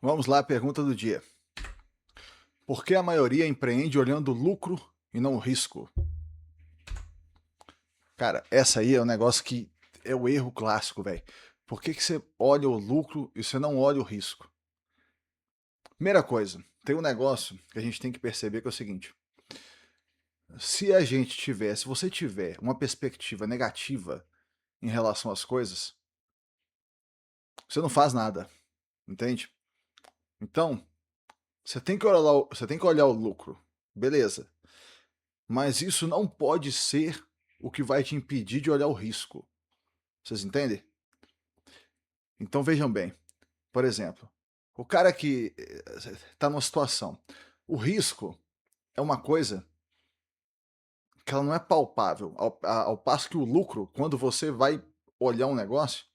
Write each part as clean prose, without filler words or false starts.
Vamos lá, a pergunta do dia. Por que a maioria empreende olhando o lucro e não o risco? Cara, essa aí é um negócio que é o erro clássico, velho. Por que você olha o lucro e você não olha o risco? Primeira coisa, tem um negócio que a gente tem que perceber que é o seguinte: se você tiver uma perspectiva negativa em relação às coisas, você não faz nada, entende? Então, você tem que olhar o lucro, beleza? Mas isso não pode ser o que vai te impedir de olhar o risco. Vocês entendem? Então vejam bem, por exemplo, o cara que está numa situação, o risco é uma coisa que ela não é palpável, ao passo que o lucro, quando você vai olhar um negócio,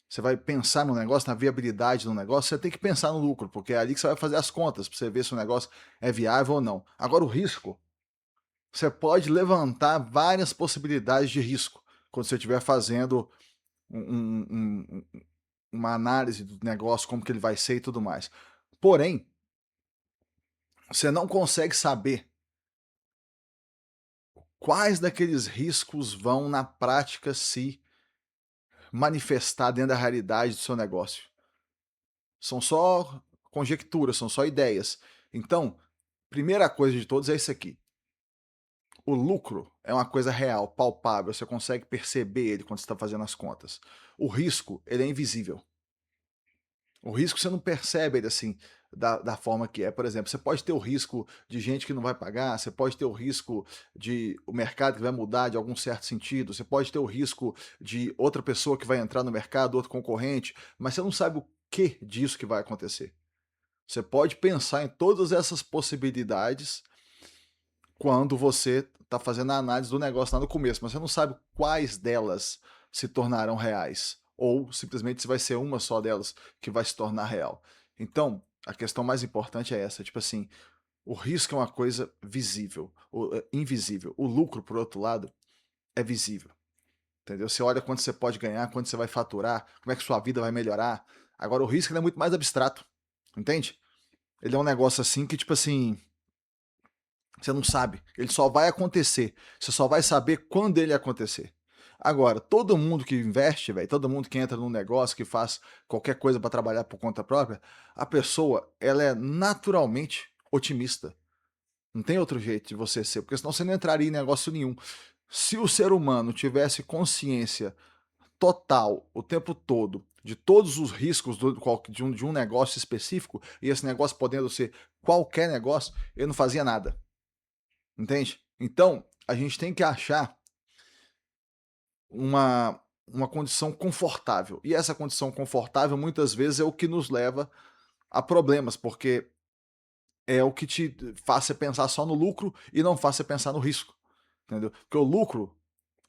você vai pensar no negócio, na viabilidade do negócio, você tem que pensar no lucro, porque é ali que você vai fazer as contas, para você ver se o negócio é viável ou não. Agora, o risco, você pode levantar várias possibilidades de risco quando você estiver fazendo uma análise do negócio, como que ele vai ser e tudo mais. Porém, você não consegue saber quais daqueles riscos vão, na prática, se manifestar dentro da realidade do seu negócio. São só conjecturas, são só ideias. Então, primeira coisa de todos é isso aqui. O lucro é uma coisa real, palpável, você consegue perceber ele quando você está fazendo as contas. O risco, ele é invisível. O risco você não percebe ele assim, da forma que é. Por exemplo, você pode ter o risco de gente que não vai pagar, você pode ter o risco de o mercado que vai mudar de algum certo sentido, você pode ter o risco de outra pessoa que vai entrar no mercado, outro concorrente, mas você não sabe o que disso que vai acontecer. Você pode pensar em todas essas possibilidades quando você está fazendo a análise do negócio lá no começo, mas você não sabe quais delas se tornarão reais, ou simplesmente se vai ser uma só delas que vai se tornar real. Então, a questão mais importante é essa, tipo assim, o risco é uma coisa visível, invisível. O lucro, por outro lado, é visível. Entendeu? Você olha quanto você pode ganhar, quanto você vai faturar, como é que sua vida vai melhorar. Agora, o risco é muito mais abstrato, entende? Ele é um negócio assim que, tipo assim, você não sabe. Ele só vai acontecer. Você só vai saber quando ele acontecer. Agora, todo mundo que investe, velho, todo mundo que entra num negócio, que faz qualquer coisa para trabalhar por conta própria, a pessoa, ela é naturalmente otimista. Não tem outro jeito de você ser, porque senão você não entraria em negócio nenhum. Se o ser humano tivesse consciência total o tempo todo de todos os riscos de um negócio específico, e esse negócio podendo ser qualquer negócio, ele não fazia nada. Entende? Então, a gente tem que achar uma condição confortável. E essa condição confortável, muitas vezes, é o que nos leva a problemas, porque é o que te faz você pensar só no lucro e não faz você pensar no risco. Entendeu? Porque o lucro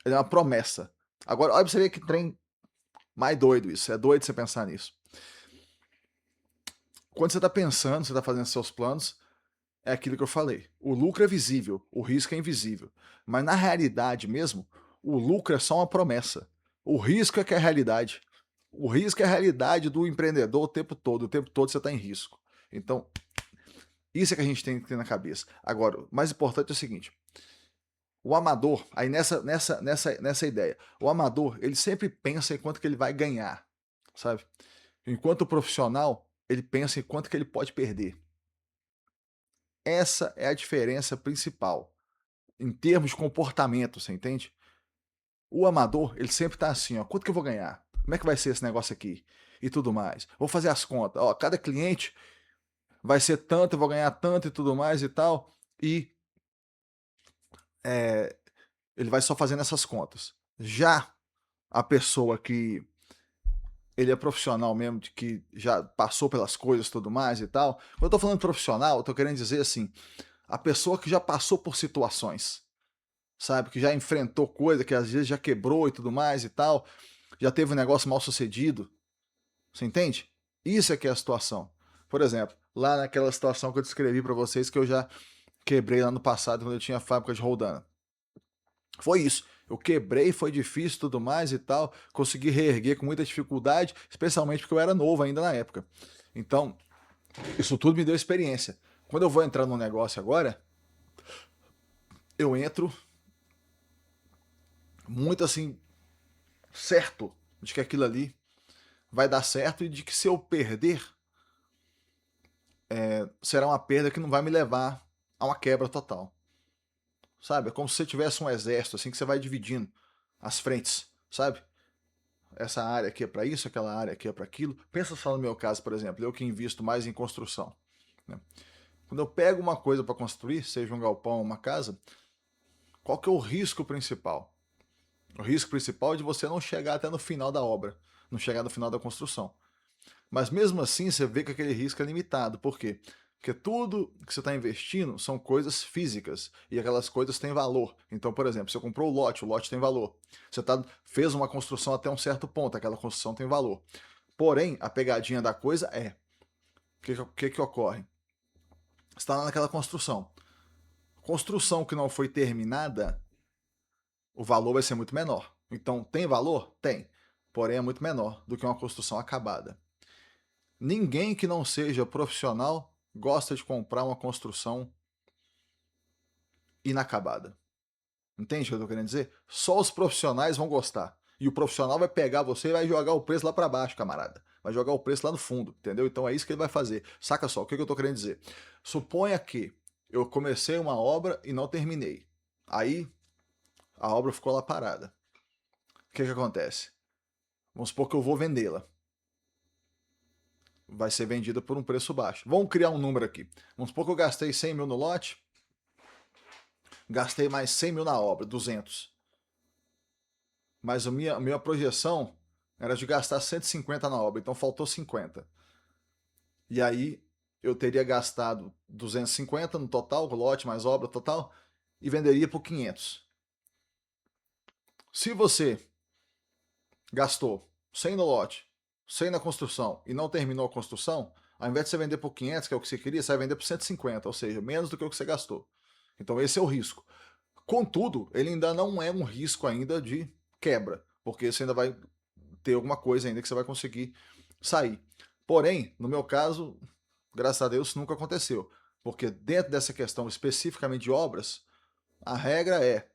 ele é uma promessa. Agora, olha pra você ver que trem mais doido isso. É doido você pensar nisso. Quando você está pensando, você está fazendo seus planos, é aquilo que eu falei. O lucro é visível, o risco é invisível. Mas na realidade mesmo, o lucro é só uma promessa. O risco é que é a realidade. O risco é a realidade do empreendedor o tempo todo. O tempo todo você está em risco. Então, isso é que a gente tem que ter na cabeça. Agora, o mais importante é o seguinte: o amador, aí nessa ideia, o amador, ele sempre pensa em quanto que ele vai ganhar, sabe? Enquanto o profissional, ele pensa em quanto que ele pode perder. Essa é a diferença principal em termos de comportamento, você entende? O amador, ele sempre tá assim, ó, quanto que eu vou ganhar? Como é que vai ser esse negócio aqui? E tudo mais. Vou fazer as contas. Ó, cada cliente vai ser tanto, eu vou ganhar tanto e tudo mais e tal. E é, ele vai só fazendo essas contas. Já a pessoa que ele é profissional mesmo, de que já passou pelas coisas e tudo mais e tal. Quando eu tô falando profissional, eu tô querendo dizer assim, a pessoa que já passou por situações, sabe? Que já enfrentou coisa, que às vezes já quebrou e tudo mais e tal, já teve um negócio mal sucedido. Você entende? Isso é que é a situação. Por exemplo, lá naquela situação que eu descrevi para vocês que eu já quebrei lá no passado quando eu tinha a fábrica de roldana. Foi isso. Eu quebrei, foi difícil tudo mais e tal. Consegui reerguer com muita dificuldade, especialmente porque eu era novo ainda na época. Então, isso tudo me deu experiência. Quando eu vou entrar num negócio agora, eu entro muito assim, certo de que aquilo ali vai dar certo e de que se eu perder, será uma perda que não vai me levar a uma quebra total. Sabe? É como se você tivesse um exército, assim, que você vai dividindo as frentes, sabe? Essa área aqui é para isso, aquela área aqui é para aquilo. Pensa só no meu caso, por exemplo, eu que invisto mais em construção. Né? Quando eu pego uma coisa para construir, seja um galpão ou uma casa, qual que é o risco principal? O risco principal é de você não chegar até no final da obra, não chegar no final da construção. Mas mesmo assim, você vê que aquele risco é limitado. Por quê? Porque tudo que você está investindo são coisas físicas e aquelas coisas têm valor. Então, por exemplo, você comprou o lote tem valor. Você fez uma construção até um certo ponto, aquela construção tem valor. Porém, a pegadinha da coisa é: o que ocorre? Você está lá naquela construção. Construção que não foi terminada, o valor vai ser muito menor. Então, tem valor? Tem. Porém, é muito menor do que uma construção acabada. Ninguém que não seja profissional gosta de comprar uma construção inacabada. Entende o que eu tô querendo dizer? Só os profissionais vão gostar. E o profissional vai pegar você e vai jogar o preço lá para baixo, camarada. Vai jogar o preço lá no fundo, entendeu? Então é isso que ele vai fazer. Saca só, o que eu tô querendo dizer? Suponha que eu comecei uma obra e não terminei. Aí a obra ficou lá parada. O que acontece? Vamos supor que eu vou vendê-la. Vai ser vendida por um preço baixo. Vamos criar um número aqui. Vamos supor que eu gastei 100 mil no lote, gastei mais 100 mil na obra, 200. Mas a minha projeção era de gastar 150 na obra, então faltou 50. E aí eu teria gastado 250 no total, lote mais obra total, e venderia por 500. Se você gastou 100 no lote, 100 na construção e não terminou a construção, ao invés de você vender por 500, que é o que você queria, você vai vender por 150, ou seja, menos do que o que você gastou. Então esse é o risco. Contudo, ele ainda não é um risco ainda de quebra, porque você ainda vai ter alguma coisa ainda que você vai conseguir sair. Porém, no meu caso, graças a Deus, nunca aconteceu. Porque dentro dessa questão especificamente de obras, a regra é,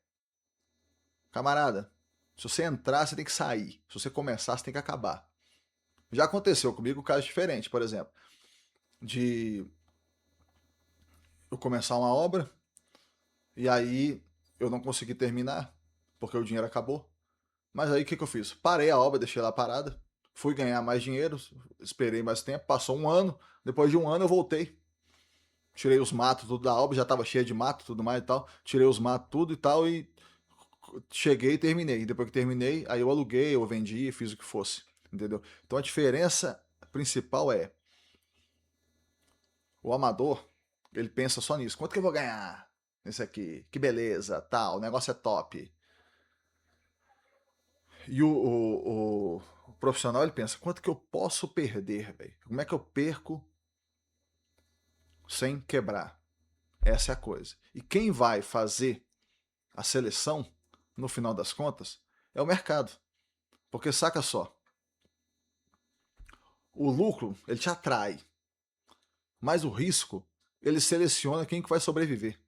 camarada, se você entrar, você tem que sair. Se você começar, você tem que acabar. Já aconteceu comigo casos diferentes, por exemplo, de eu começar uma obra e aí eu não consegui terminar porque o dinheiro acabou. Mas aí o que eu fiz? Parei a obra, deixei ela parada, fui ganhar mais dinheiro, esperei mais tempo, passou um ano, depois de um ano eu voltei. Tirei os matos tudo da obra, já estava cheia de mato tudo mais e tal. Tirei os matos tudo e tal e cheguei e terminei. Depois que terminei, aí eu aluguei, eu vendi, fiz o que fosse. Entendeu? Então a diferença principal é o amador, ele pensa só nisso. Quanto que eu vou ganhar nesse aqui? Que beleza, tal, o negócio é top. E o profissional, ele pensa, quanto que eu posso perder, velho? Como é que eu perco sem quebrar? Essa é a coisa. E quem vai fazer a seleção, no final das contas, é o mercado. Porque saca só, o lucro, ele te atrai, mas o risco, ele seleciona quem que vai sobreviver.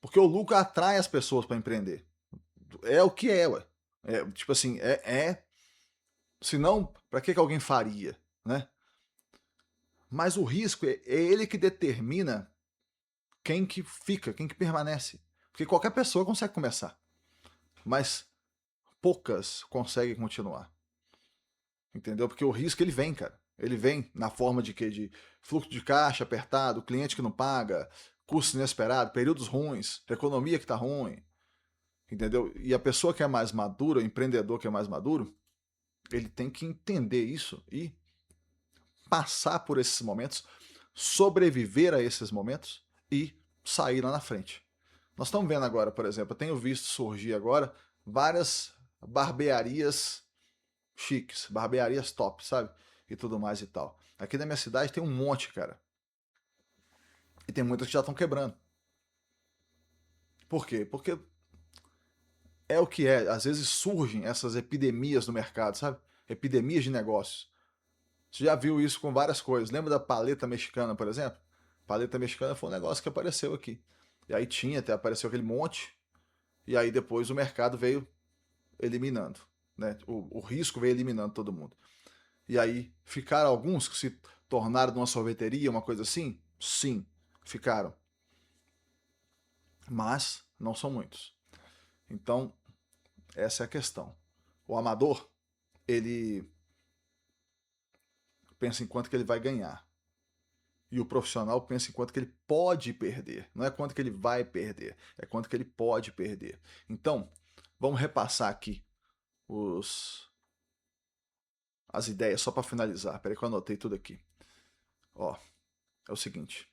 Porque o lucro atrai as pessoas para empreender. É o que é, ué. Tipo assim, senão, para que alguém faria, né? Mas o risco é ele que determina quem que fica, quem que permanece. Porque qualquer pessoa consegue começar, mas poucas conseguem continuar. Entendeu? Porque o risco ele vem, cara. Ele vem na forma de quê? De fluxo de caixa apertado, cliente que não paga, custo inesperado, períodos ruins, economia que está ruim. Entendeu? E a pessoa que é mais madura, o empreendedor que é mais maduro, ele tem que entender isso e passar por esses momentos, sobreviver a esses momentos e sair lá na frente. Nós estamos vendo agora, por exemplo, eu tenho visto surgir agora várias barbearias chiques, barbearias top, sabe? E tudo mais e tal. Aqui na minha cidade tem um monte, cara. E tem muitas que já estão quebrando. Por quê? Porque é o que é. Às vezes surgem essas epidemias no mercado, sabe? Epidemias de negócios. Você já viu isso com várias coisas. Lembra da paleta mexicana, por exemplo? Paleta mexicana foi um negócio que apareceu aqui. E aí tinha, até apareceu aquele monte, e aí depois o mercado veio eliminando, né? O risco veio eliminando todo mundo. E aí ficaram alguns que se tornaram de uma sorveteria, uma coisa assim? Sim, ficaram. Mas não são muitos. Então, essa é a questão. O amador, ele pensa em quanto que ele vai ganhar. E o profissional pensa em quanto que ele pode perder. Não é quanto que ele vai perder, é quanto que ele pode perder. Então, vamos repassar aqui os, as ideias só para finalizar. Peraí que eu anotei tudo aqui. Ó, é o seguinte.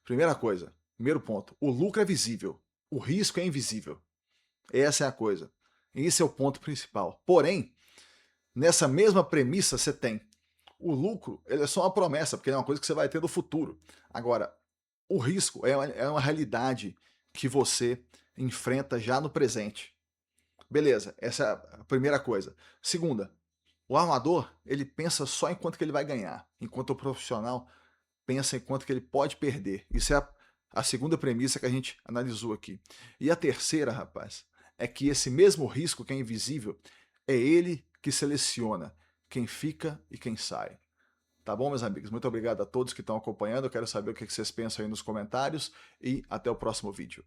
Primeira coisa, primeiro ponto, o lucro é visível, o risco é invisível. Essa é a coisa. Esse é o ponto principal. Porém, nessa mesma premissa você tem o lucro, ele é só uma promessa, porque é uma coisa que você vai ter no futuro. Agora, o risco é uma realidade que você enfrenta já no presente. Beleza, essa é a primeira coisa. Segunda, o armador, ele pensa só em quanto que ele vai ganhar, enquanto o profissional pensa em quanto que ele pode perder. Isso é a segunda premissa que a gente analisou aqui. E a terceira, rapaz, é que esse mesmo risco que é invisível, é ele que seleciona quem fica e quem sai. Tá bom, meus amigos? Muito obrigado a todos que estão acompanhando. Eu quero saber o que vocês pensam aí nos comentários e até o próximo vídeo.